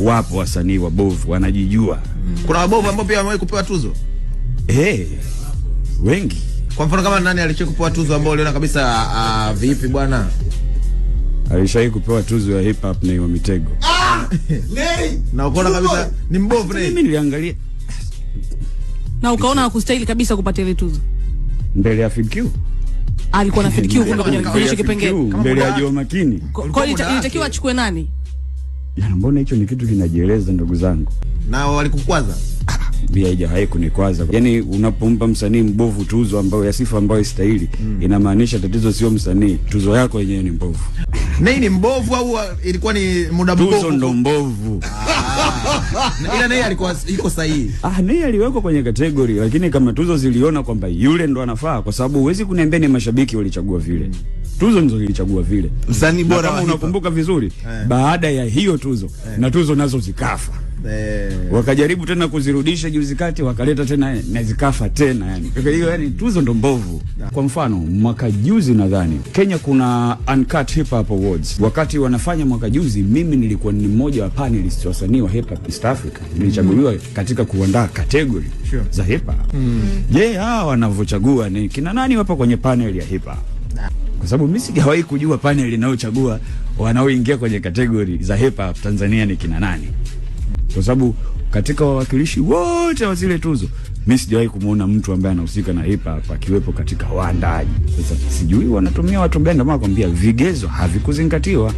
wapo wasanii wabovu wanajijua. Kuna wabovu ambao pia wamewahi kupewa tuzo? Wengi. Kwa mfano kama nani alicheka kupewa tuzo ambao uliona kabisa vipi bwana? Alishawahi kupewa tuzo ya hip hop na Mitego. Na ukaona kabisa ni mbovu Nay. Mimi niliangalia. Na ukaona hakustahili kabisa kupata ile tuzo. Mbele ya FQ. Alikuwa na FQ kumbe kwenye kipengele. Mbele ya Joe Makini. Kwa ilitakiwa achukue nani? Yana mbona hicho ni kitu kinajieleza ndugu zangu. Na walikukwaza? Bia haijawahi kunikwaza. Yaani unapompa msanii mbovu tuzo ambayo ya sifa ambayo istahili, inamaanisha tatizo sio msanii, tuzo yako yenyewe ni mbovu. Nay ni mbovu au ilikuwa ni muda mbovu? Tuzo ndo mbovu. Ila Nay alikuwa iko sahihi. Nay aliwekwa kwenye kategori, lakini kama tuzo ziliona kwamba yule ndo anafaa, kwa sababu huwezi kuniambia ni mashabiki walichagua vile. Tuzo ndio zilichagua vile. Msanii bora kama unakumbuka vizuri, baada ya hiyo tuzo na tuzo nazo zikafa. Wakajaribu tena kuzirudisha juzi kati, wakaleta tena na zikafa tena yani. Kwa hiyo yani tuzo ndo mbovu. Kwa mfano mwaka juzi nadhani Kenya kuna Uncut Hip Hop Awards. Wakati wanafanya mwaka juzi, mimi nilikuwa ni mmoja wa panelists wasanii wa hip hop East Africa. Nilichaguliwa katika kuandaa category za hip hop. Je, hawa wanavochagua ni kina nani wapo kwenye panel ya hip hop? Kwa sababu mimi sijawahi kujua panel inayochagua wanaoingia kwenye category za hip hop Tanzania ni kina nani. Kwa sababu katika wawakilishi wote wa zile tuzo, mimi sijawahi kumuona mtu ambaye anahusika na hip hop akiwepo katika waandaaji. Sasa sijui wanatumia watu gani, ndio maana nakwambia vigezo havikuzingatiwa.